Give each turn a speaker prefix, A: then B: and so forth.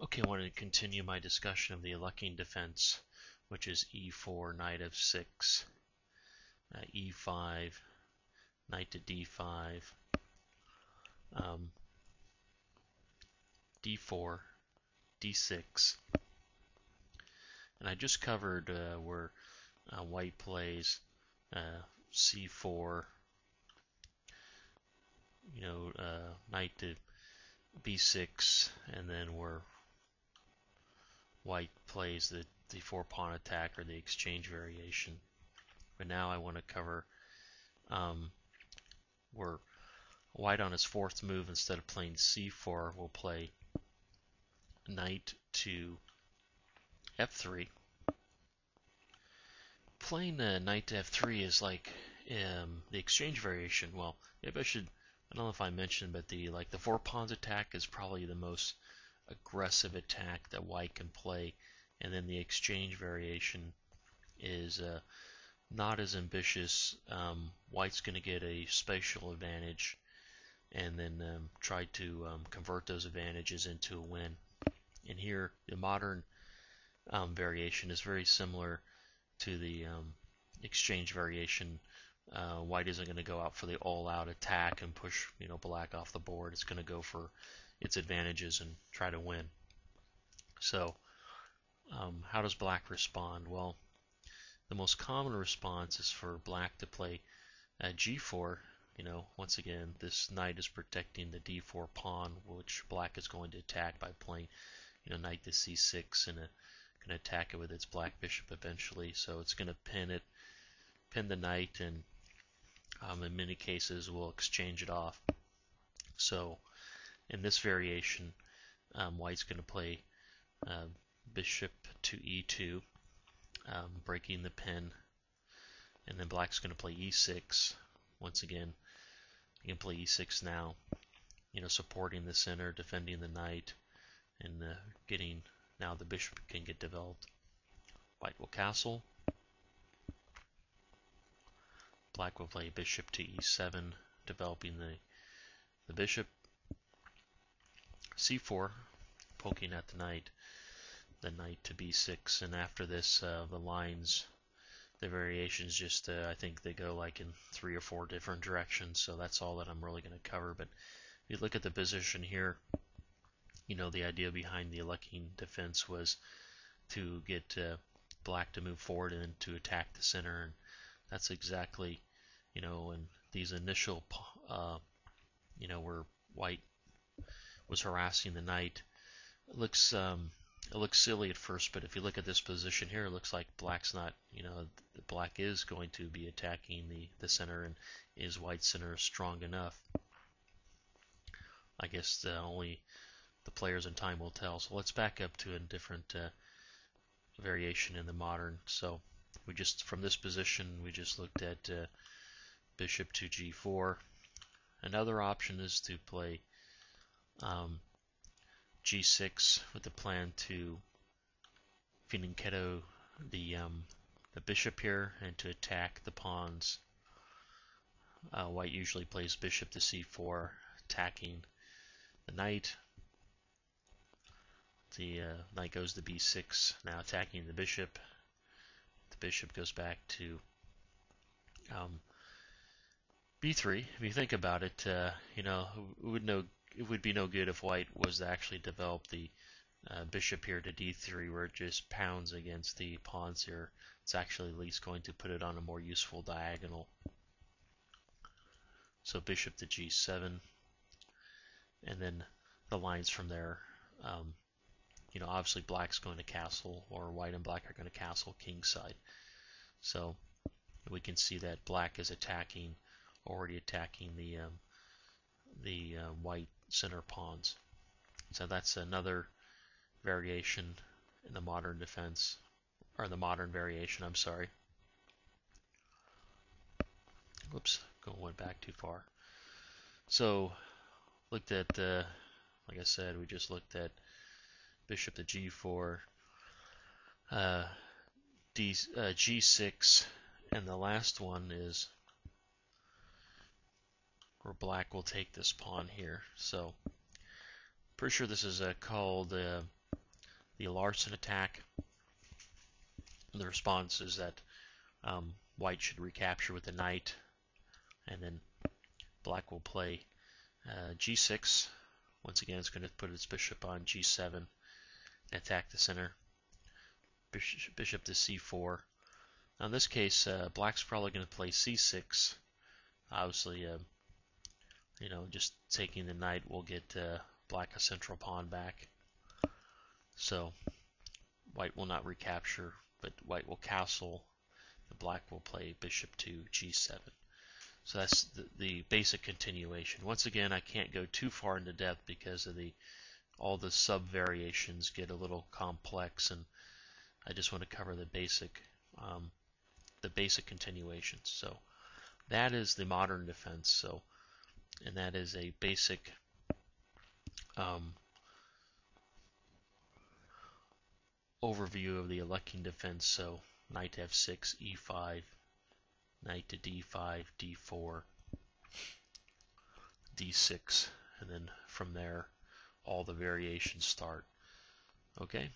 A: Okay, I want to continue my discussion of the Alekhine defense, which is e4, knight f6, e5, knight to d5, um, d4, d6, and I just covered where white plays c4, knight to b6, and then where white plays the four-pawn attack or the exchange variation. But now I want to cover where white on his fourth move, instead of playing c4, will play knight to f3. Playing knight to f3 is like the exchange variation. Well, maybe I don't know if I mentioned, but the four pawns attack is probably the most aggressive attack that white can play, and then the exchange variation is not as ambitious. White's going to get a spatial advantage, and then try to convert those advantages into a win. And here, the modern variation is very similar to the exchange variation. White isn't going to go out for the all-out attack and push black off the board. It's going to go for its advantages and try to win. So how does black respond? Well, the most common response is for black to play g4. Once again, this knight is protecting the d4 pawn, which black is going to attack by playing knight to c6, and can attack it with its black bishop eventually. So it's going to pin the knight, and in many cases will exchange it off. So in this variation, white's going to play bishop to e2, breaking the pin, and then black's going to play e6. Once again, you can play e6 now, supporting the center, defending the knight, and getting now the bishop can get developed. White will castle. Black will play bishop to e7, developing the bishop. c4, poking at the knight to b6, and after this, the lines, the variations, just I think they go like in 3 or 4 different directions. So that's all that I'm really going to cover. But if you look at the position here, the idea behind the Alekhine defense was to get black to move forward and to attack the center, and that's exactly, in these initial, where white was harassing the knight. It looks silly at first, but if you look at this position here, it looks like black's not, black is going to be attacking the center, and is white's center strong enough? I guess only the players in time will tell. So let's back up to a different variation in the modern. So from this position, we just looked at bishop to g4. Another option is to play g6 with the plan to fianchetto the bishop here and to attack the pawns. White usually plays bishop to c4, attacking the knight. The knight goes to b6, now attacking the bishop. The bishop goes back to b3. If you think about it, it would be no good if white was to actually develop the bishop here to d3, where it just pounds against the pawns here. It's actually at least going to put it on a more useful diagonal. So bishop to g7, and then the lines from there. Obviously black's going to castle, or white and black are going to castle kingside. So we can see that black is already attacking the white center pawns. So that's another variation in the modern defense, or the modern variation, I'm sorry. Whoops, went back too far. So looked at, like I said, we just looked at bishop to g4, g6, and the last one is where black will take this pawn here. So pretty sure this is called the Larsen attack. The response is that white should recapture with the knight, and then black will play g6. Once again, it's going to put its bishop on g7 and attack the center. Bishop to c4. Now in this case, black's probably going to play c6. Obviously, just taking the knight will get black a central pawn back. So white will not recapture, but white will castle. The black will play bishop to g7. So that's the basic continuation. Once again, I can't go too far into depth because of all the sub variations get a little complex, and I just want to cover the basic continuations. So that is the modern defense. So, and that is a basic overview of the Alekhine defense. So knight to f6, e5, knight to d5, d4, d6, and then from there all the variations start. Okay.